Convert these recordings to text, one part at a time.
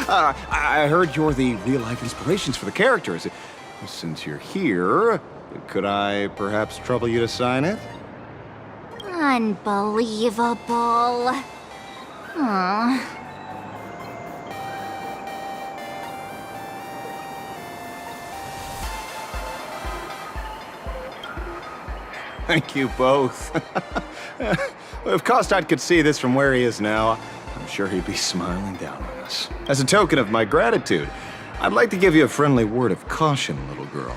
I heard you're the real-life inspirations for the characters. Since you're here, could I perhaps trouble you to sign it? Unbelievable. Aw. Thank you both. If Kostat could see this from where he is now, I'm sure he'd be smiling down on us. As a token of my gratitude, I'd like to give you a friendly word of caution, little girl.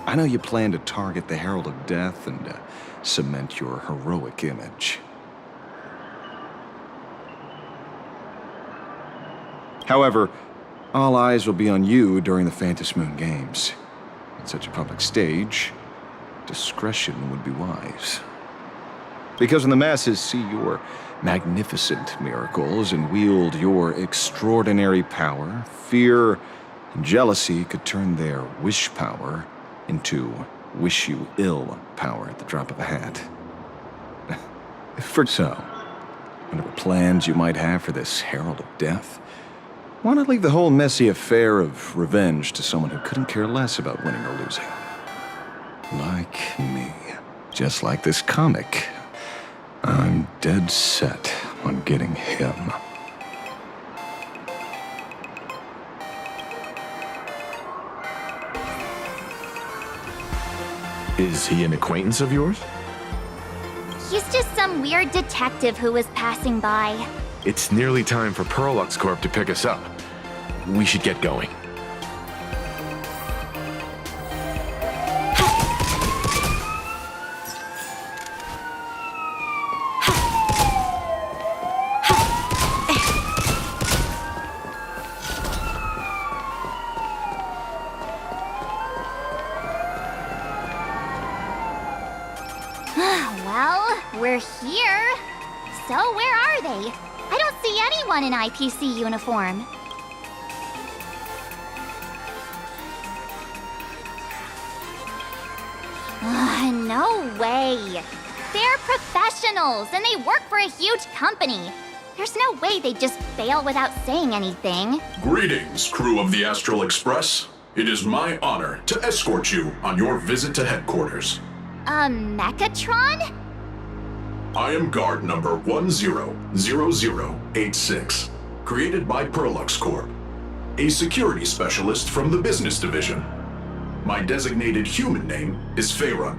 I know you plan to target the Herald of Death and cement your heroic image. However, all eyes will be on you during the Phantom Moon Games. On such a public stage, discretion would be wise. Because when the masses see your magnificent miracles and wield your extraordinary power, fear and jealousy could turn their wish power into wish you ill power at the drop of a hat. For so, whatever plans you might have for this Herald of Death, why not leave the whole messy affair of revenge to someone who couldn't care less about winning or losing? Like me. Just like this comic. I'm dead set on getting him. Is he an acquaintance of yours? He's just some weird detective who was passing by. It's nearly time for Perlux Corp to pick us up. We should get going. Well, we're here. So where are they? I don't see anyone in IPC uniform. No way. They're professionals, and they work for a huge company. There's no way they'd just bail without saying anything. Greetings, crew of the Astral Express. It is my honor to escort you on your visit to headquarters. Mechatron? I am guard number 100086, created by Perlux Corp, a security specialist from the business division. My designated human name is Faerun,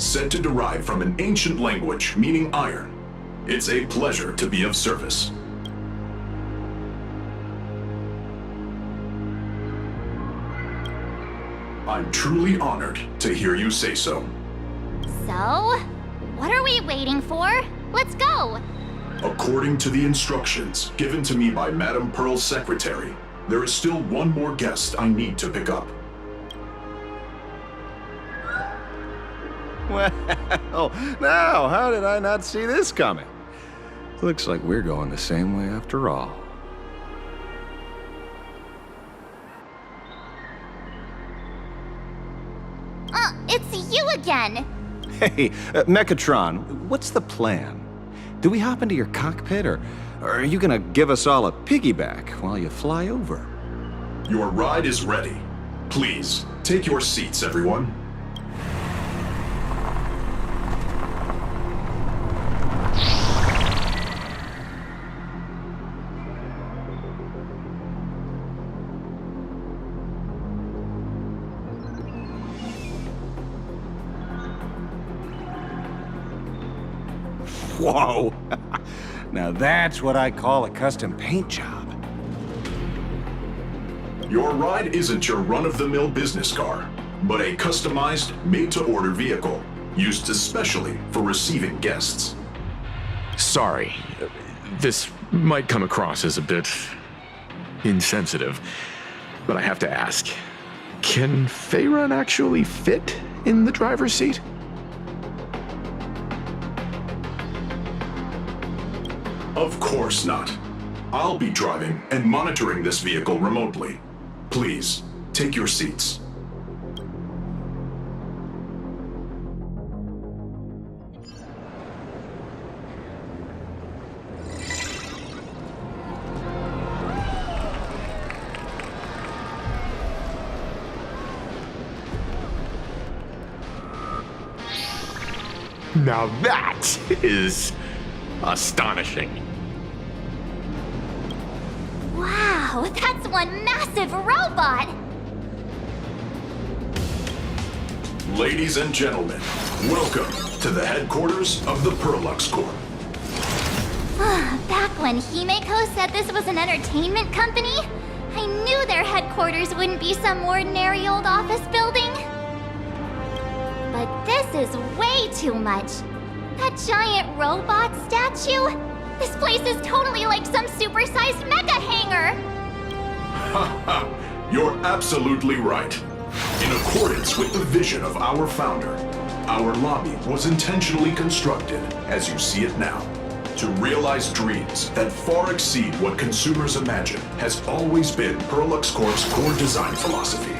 said to derive from an ancient language meaning iron. It's a pleasure to be of service. I'm truly honored to hear you say so. So, what are we waiting for? Let's go! According to the instructions given to me by Madame Pearl's secretary, there is still one more guest I need to pick up. Well, now, how did I not see this coming? Looks like we're going the same way after all. It's you again! Hey, Mechatron, what's the plan? Do we hop into your cockpit, or are you gonna give us all a piggyback while you fly over? Your ride is ready. Please, take your seats, everyone. Whoa! Now that's what I call a custom paint job. Your ride isn't your run-of-the-mill business car, but a customized, made-to-order vehicle, used especially for receiving guests. Sorry. This might come across as a bit insensitive, but I have to ask. Can Faerun actually fit in the driver's seat? Of course not. I'll be driving and monitoring this vehicle remotely. Please, take your seats. Now that is astonishing. Wow, that's one massive robot! Ladies and gentlemen, welcome to the headquarters of the Perlux Corp. Back when Himeko said this was an entertainment company, I knew their headquarters wouldn't be some ordinary old office building. But this is way too much. That giant robot statue? This place is totally like some supersized mecha hangar! Haha, you're absolutely right. In accordance with the vision of our founder, our lobby was intentionally constructed, as you see it now, to realize dreams that far exceed what consumers imagine has always been Perlux Corp's core design philosophy,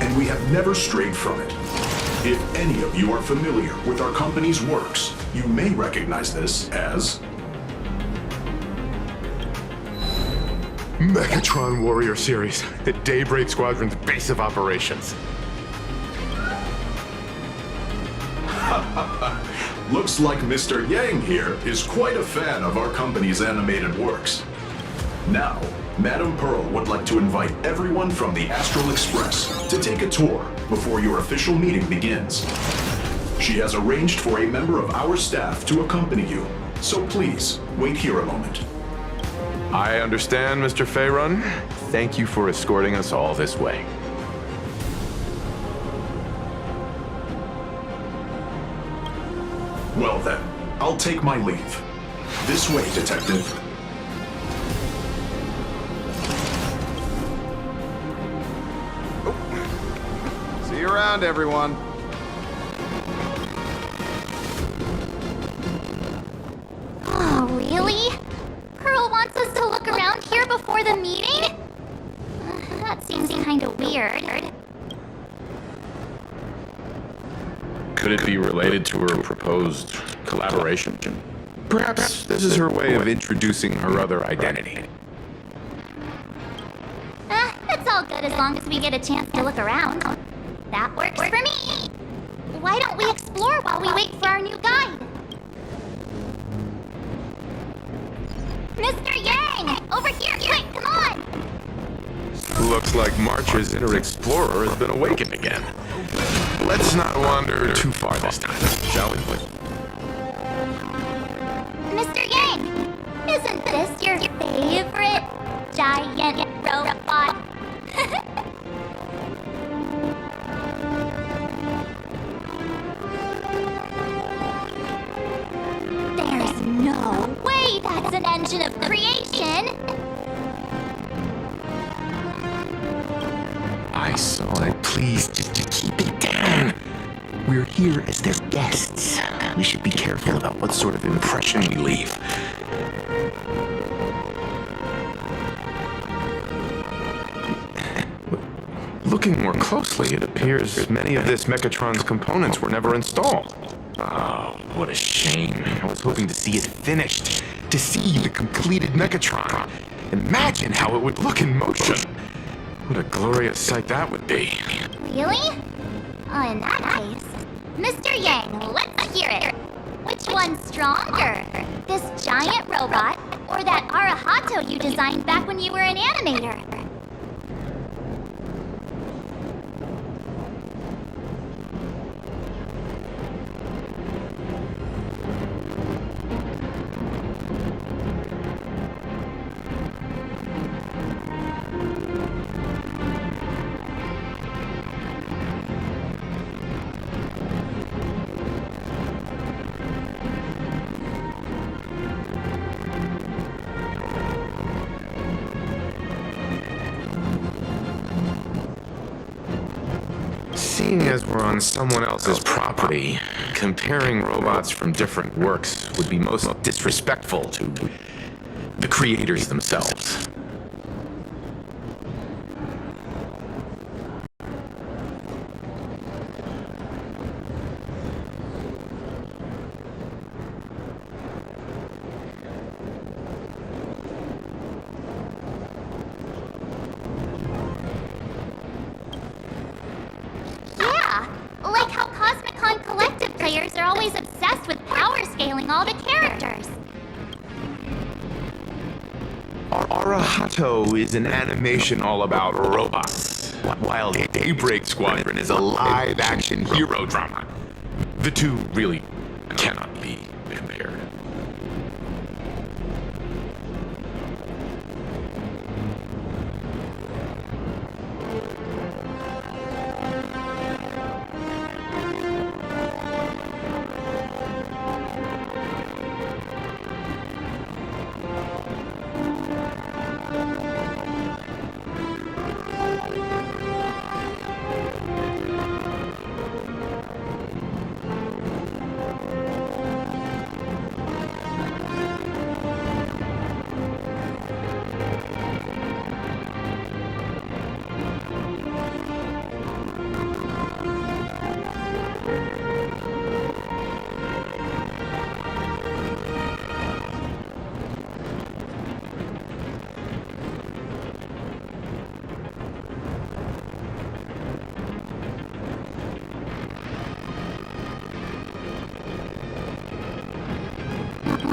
and we have never strayed from it. If any of you are familiar with our company's works, you may recognize this as Megatron Warrior Series, the Daybreak Squadron's base of operations. Looks like Mr. Yang here is quite a fan of our company's animated works. Now, Madame Pearl would like to invite everyone from the Astral Express to take a tour before your official meeting begins. She has arranged for a member of our staff to accompany you, so please, wait here a moment. I understand, Mr. Faerun. Thank you for escorting us all this way. Well then, I'll take my leave. This way, Detective. See you around, everyone. Oh, really? Pearl wants us to look around here before the meeting? That seems kinda weird. Could it be related to her proposed collaboration? Perhaps this is her way of introducing her other identity. It's all good as long as we get a chance to look around. That works for me. Why don't we explore while we wait for our new guide? Mr. Yang! Over here, quick, come on! Looks like March's inner explorer has been awakened again. Let's not wander too far this time, shall we? Mr. Yang! Isn't this your favorite giant robot? There's no way that's an engine of creation! I saw it. Please, just keep it down. We're here as their guests. We should be careful about what sort of impression we leave. Looking more closely, it appears many of this Mechatron's components were never installed. Oh, what a shame. I was hoping to see it finished, to see the completed Mechatron. Imagine how it would look in motion. What a glorious sight that would be. Really? Oh, in that case, Mr. Yang, let's hear it. Which one's stronger? This giant robot, or that Arahato you designed back when you were an animator? Seeing as we're on someone else's property, comparing robots from different works would be most disrespectful to the creators themselves. always obsessed with power scaling all the characters. Arahato is an animation all about robots, while Daybreak Squadron is a live-action hero drama. The two really cannot be compared.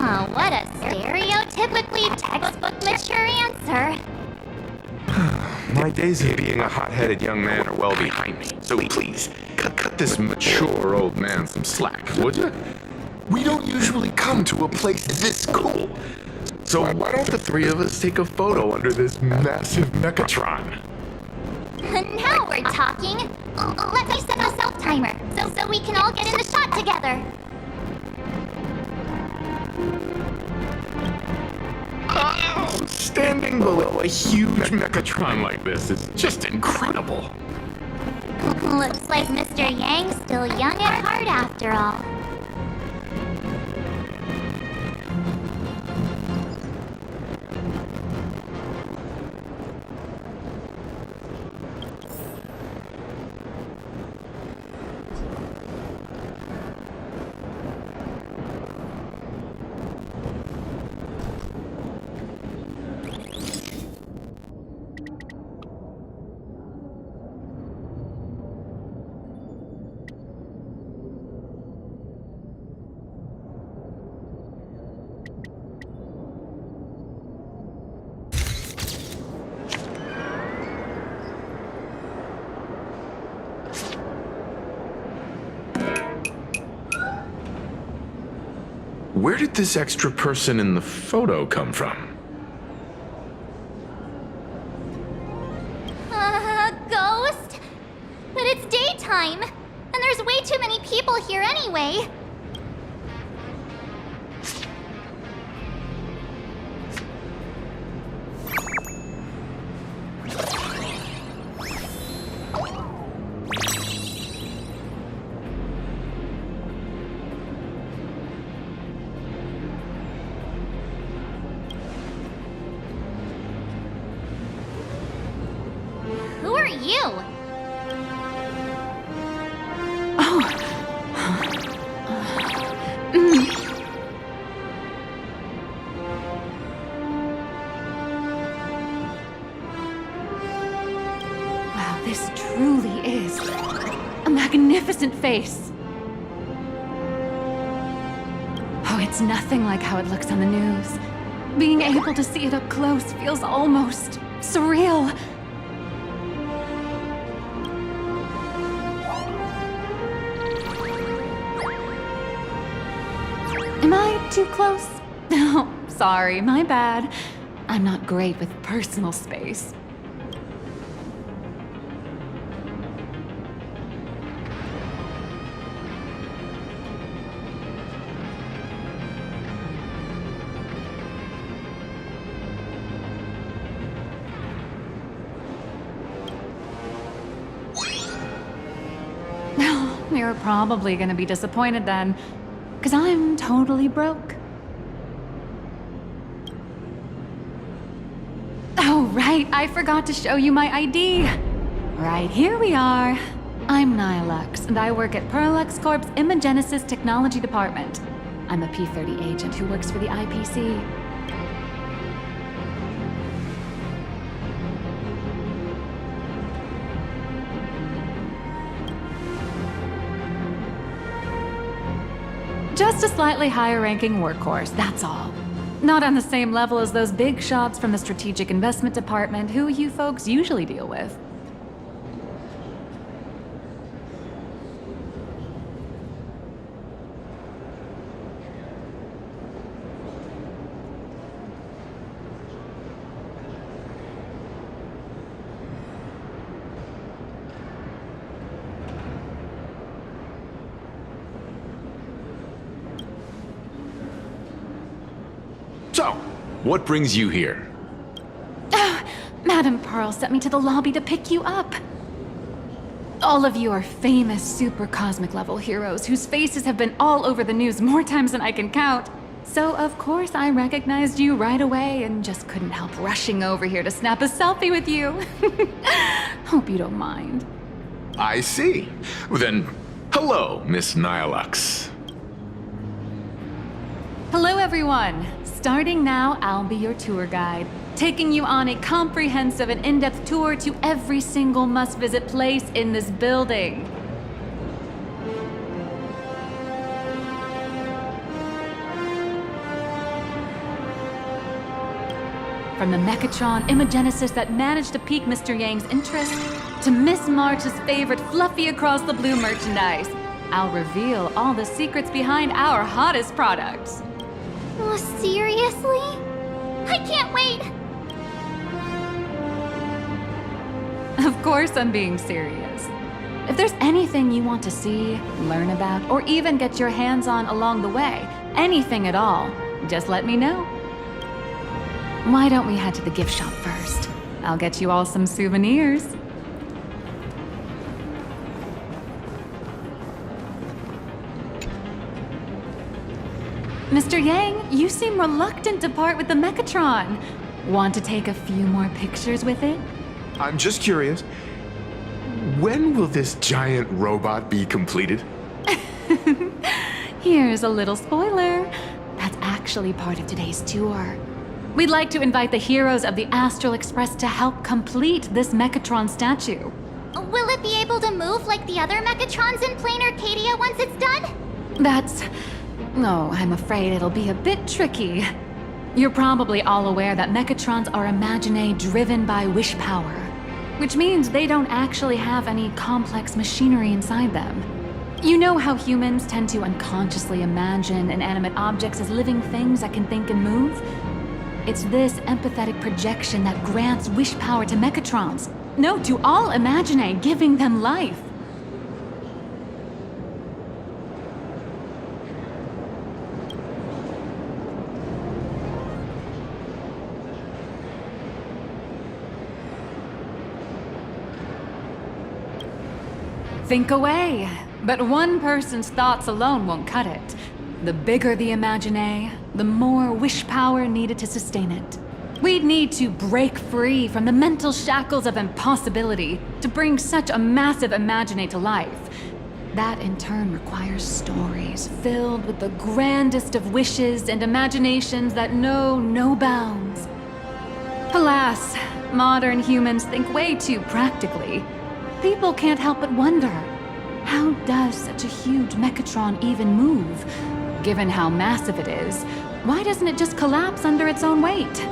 Oh, what a stereotypically textbook mature answer. My days of being a hot-headed young man are well behind me, so please, cut this mature old man some slack, would you? We don't usually come to a place this cool. So why don't the three of us take a photo under this massive Mechatron? Now we're talking. Let me set a self-timer so we can all get in the shot together. Standing below a huge Mechatron like this is just incredible. Looks like Mr. Yang's still young at heart after all. Where did this extra person in the photo come from? Ghost? But it's daytime, and there's way too many people here anyway. Who are you? Wow, this truly is a magnificent face. Oh, it's nothing like how it looks on the news. Being able to see it up close feels almost surreal. Am I too close? Oh, sorry, my bad. I'm not great with personal space. You're probably gonna be disappointed then, because I'm totally broke. Oh, right, I forgot to show you my ID. Right, here we are. I'm Nihilux, and I work at Parallax Corp's Imagenesis Technology Department. I'm a P-30 agent who works for the IPC. Just a slightly higher-ranking workhorse, that's all. Not on the same level as those big shots from the Strategic Investment Department who you folks usually deal with. So, what brings you here? Madam Pearl sent me to the lobby to pick you up. All of you are famous super cosmic level heroes whose faces have been all over the news more times than I can count. So of course I recognized you right away and just couldn't help rushing over here to snap a selfie with you. Hope you don't mind. I see. Then, hello, Miss Nihilux. Hello everyone. Starting now, I'll be your tour guide, taking you on a comprehensive and in-depth tour to every single must-visit place in this building. From the Mechatron Imagenesis that managed to pique Mr. Yang's interest, to Miss March's favorite fluffy across the blue merchandise, I'll reveal all the secrets behind our hottest products. Oh, seriously? I can't wait! Of course I'm being serious. If there's anything you want to see, learn about, or even get your hands on along the way, anything at all, just let me know. Why don't we head to the gift shop first? I'll get you all some souvenirs. Mr. Yang, you seem reluctant to part with the Mechatron. Want to take a few more pictures with it? I'm just curious. When will this giant robot be completed? Here's a little spoiler. That's actually part of today's tour. We'd like to invite the heroes of the Astral Express to help complete this Mechatron statue. Will it be able to move like the other Mechatrons in Plain Arcadia once it's done? Oh, I'm afraid it'll be a bit tricky. You're probably all aware that Mechatrons are imaginae driven by wish power, which means they don't actually have any complex machinery inside them. You know how humans tend to unconsciously imagine inanimate objects as living things that can think and move? It's this empathetic projection that grants wish power to Mechatrons. No, to all imaginae, giving them life. Think away, but one person's thoughts alone won't cut it. The bigger the imaginae, the more wish power needed to sustain it. We'd need to break free from the mental shackles of impossibility to bring such a massive imaginae to life. That in turn requires stories filled with the grandest of wishes and imaginations that know no bounds. Alas, modern humans think way too practically. People can't help but wonder, how does such a huge Mechatron even move? Given how massive it is, why doesn't it just collapse under its own weight?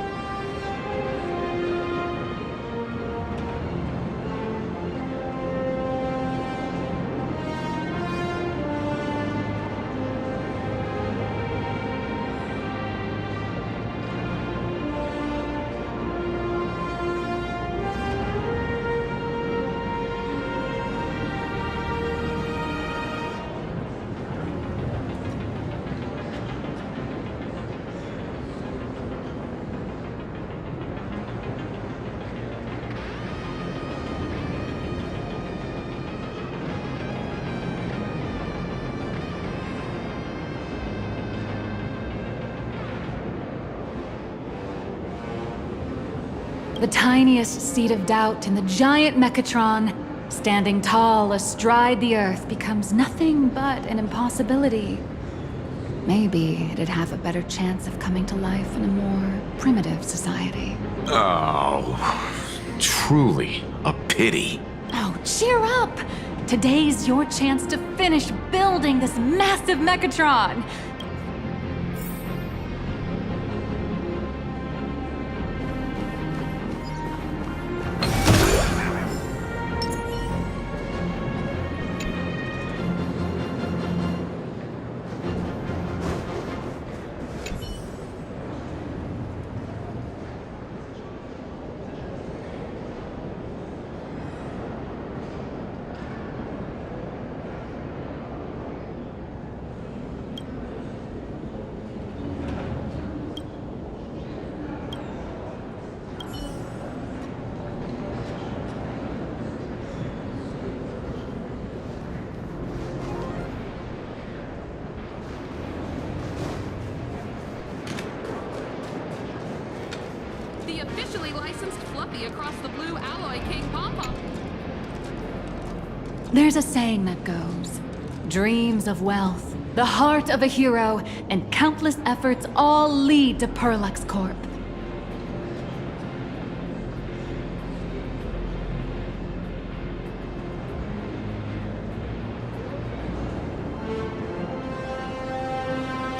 The tiniest seed of doubt in the giant Mechatron, standing tall astride the Earth, becomes nothing but an impossibility. Maybe it'd have a better chance of coming to life in a more primitive society. Oh, truly a pity. Oh, cheer up! Today's your chance to finish building this massive Mechatron. The officially licensed Fluffy across the blue alloy King Pom-Pom. There's a saying that goes, dreams of wealth, the heart of a hero, and countless efforts all lead to Perlux Corp.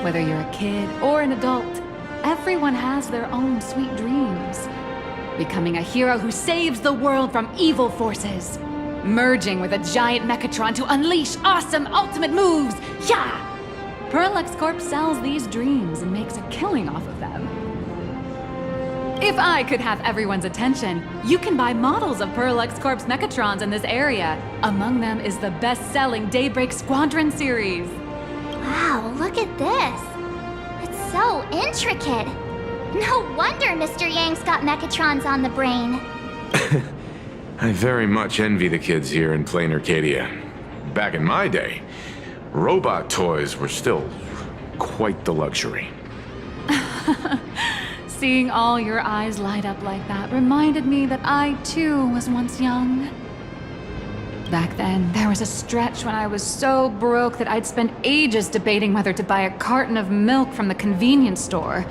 Whether you're a kid or an adult, everyone has their own sweet dreams. Becoming a hero who saves the world from evil forces. Merging with a giant Mechatron to unleash awesome ultimate moves. Yeah! Perlux Corp sells these dreams and makes a killing off of them. If I could have everyone's attention, you can buy models of Perlux Corp's Mechatrons in this area. Among them is the best-selling Daybreak Squadron series. Wow, look at this. It's so intricate. No wonder Mr. Yang's got Mechatrons on the brain. I very much envy the kids here in Plain Arcadia. Back in my day, robot toys were still quite the luxury. Seeing all your eyes light up like that reminded me that I, too, was once young. Back then, there was a stretch when I was so broke that I'd spend ages debating whether to buy a carton of milk from the convenience store.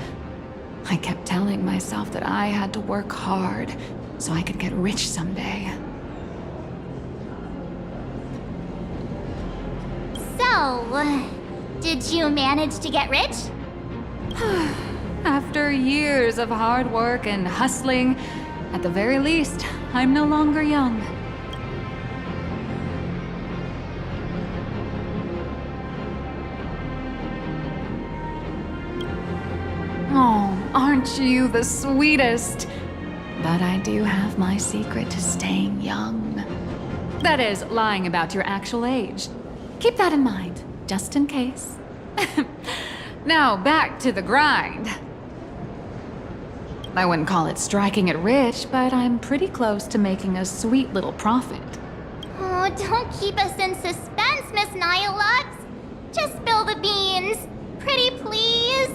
I kept telling myself that I had to work hard so I could get rich someday. So, did you manage to get rich? After years of hard work and hustling, at the very least, I'm no longer young. Oh, aren't you the sweetest? But I do have my secret to staying young. That is, lying about your actual age. Keep that in mind, just in case. Now, back to the grind. I wouldn't call it striking it rich, but I'm pretty close to making a sweet little profit. Oh, don't keep us in suspense, Miss Nihilux. Just spill the beans. Pretty please.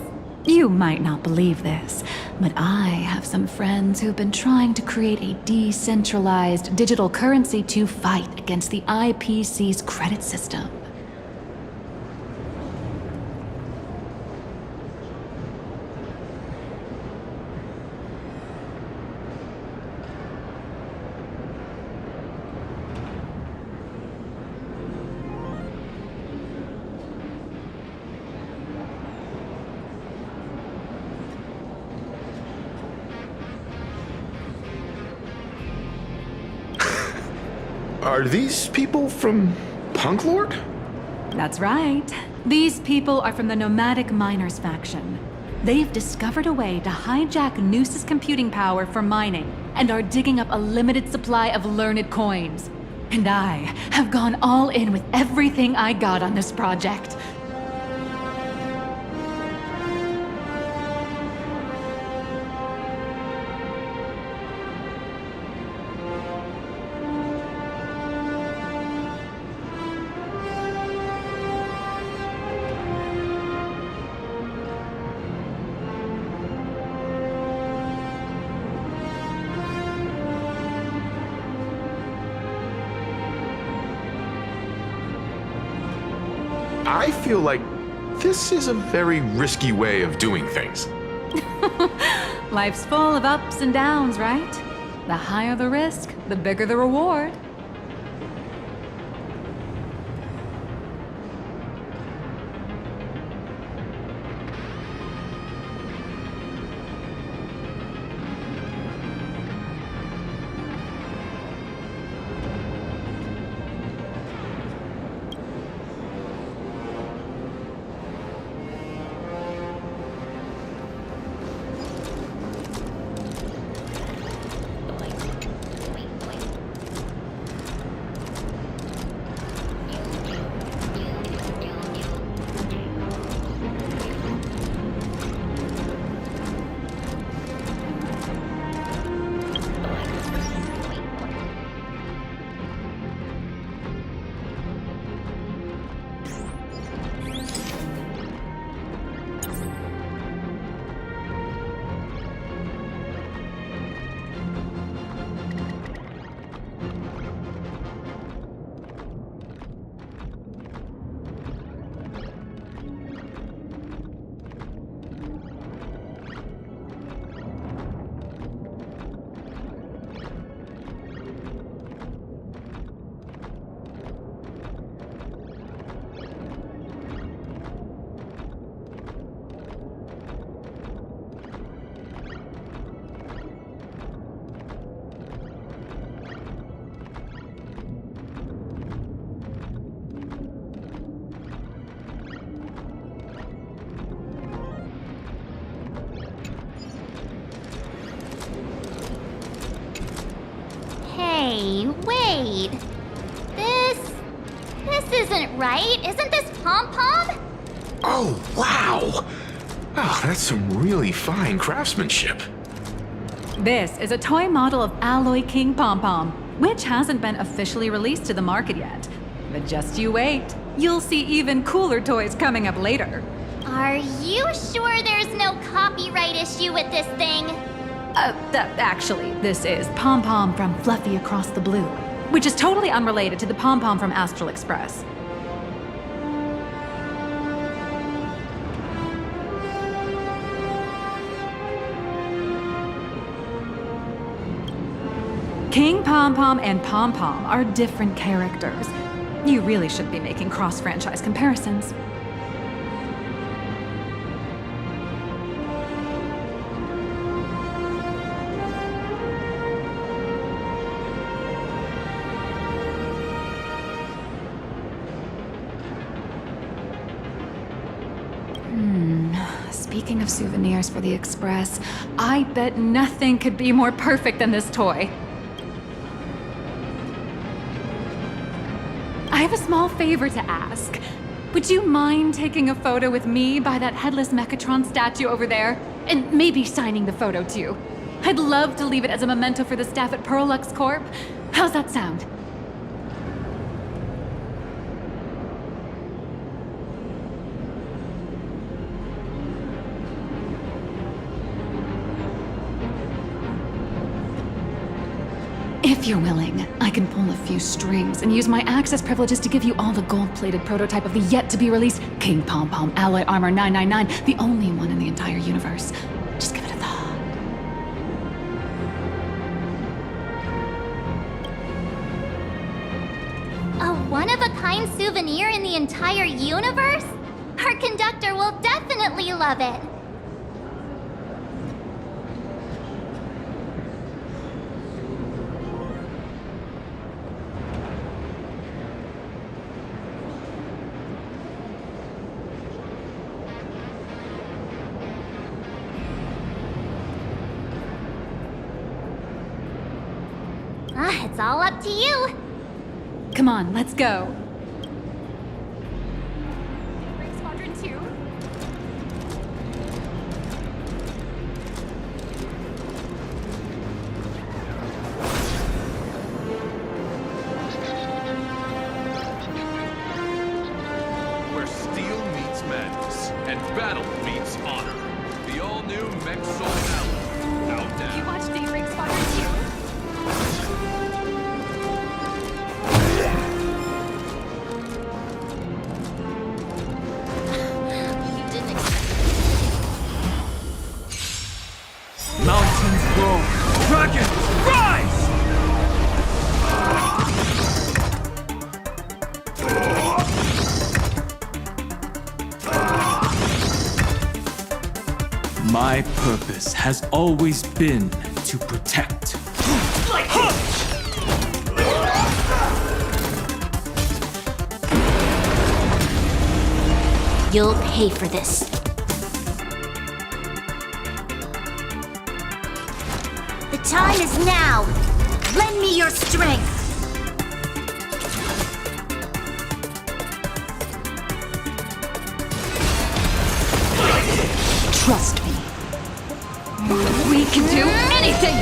You might not believe this, but I have some friends who've been trying to create a decentralized digital currency to fight against the IPC's credit system. Are these people from Punk Lord? That's right. These people are from the Nomadic Miners faction. They've discovered a way to hijack Noose's computing power for mining and are digging up a limited supply of learned coins. And I have gone all in with everything I got on this project. I feel like this is a very risky way of doing things. Life's full of ups and downs, right? The higher the risk, the bigger the reward. Hey, wait. This isn't right. Isn't this Pom-Pom? Oh, wow! Oh, that's some really fine craftsmanship. This is a toy model of Alloy King Pom-Pom, which hasn't been officially released to the market yet. But just you wait. You'll see even cooler toys coming up later. Are you sure there's no copyright issue with this thing? Actually, this is Pom-Pom from Fluffy Across the Blue, which is totally unrelated to the Pom-Pom from Astral Express. King Pom-Pom and Pom-Pom are different characters. You really should be making cross-franchise comparisons. Speaking of souvenirs for the Express, I bet nothing could be more perfect than this toy. I have a small favor to ask. Would you mind taking a photo with me by that headless Mechatron statue over there? And maybe signing the photo too. I'd love to leave it as a memento for the staff at Perlux Corp. How's that sound? If you're willing, I can pull a few strings and use my access privileges to give you all the gold-plated prototype of the yet-to-be-released King Pom-Pom Alloy Armor 999, the only one in the entire universe. Just give it a thought. A one-of-a-kind souvenir in the entire universe? Our conductor will definitely love it. It's all up to you. Come on, let's go. Squadron 2. Where steel meets madness and battle meets honor. The all-new Mech Soul Ally. Out now. You watch Daybreak Squadron 2? Mountains grow. Dragons rise! My purpose has always been to protect. You'll pay for this. The time is now. Lend me your strength. Trust me. We can do anything!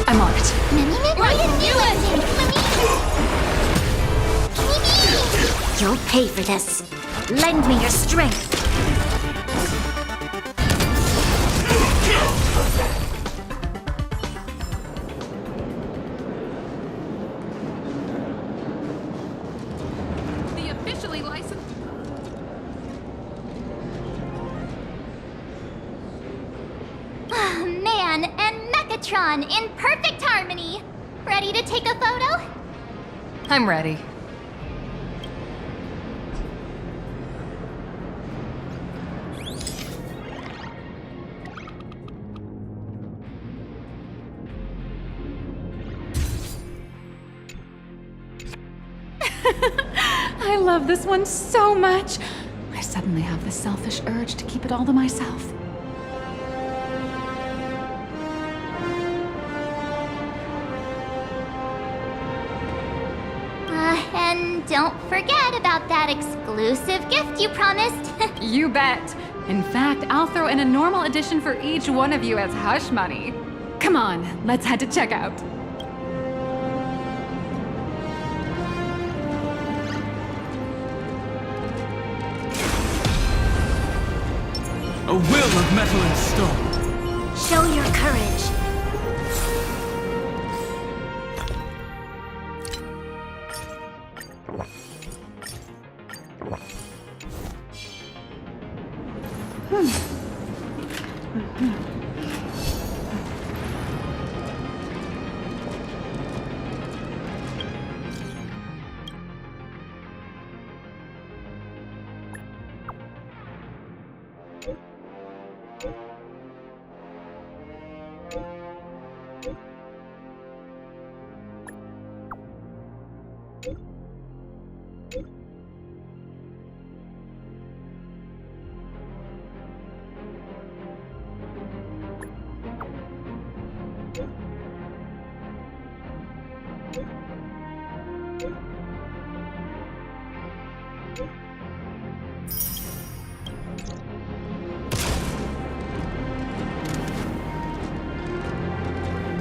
I'm on it. What are you doing? You'll pay for this. Lend me your strength. The officially licensed. Man and Mechatron in perfect harmony. Ready to take a photo? I'm ready. I love this one so much. I suddenly have the selfish urge to keep it all to myself. And don't forget about that exclusive gift you promised. You bet. In fact, I'll throw in a normal edition for each one of you as hush money. Come on, let's head to checkout. A will of metal and stone. Show your courage.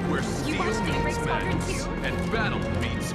Where steel meets madness and battle meets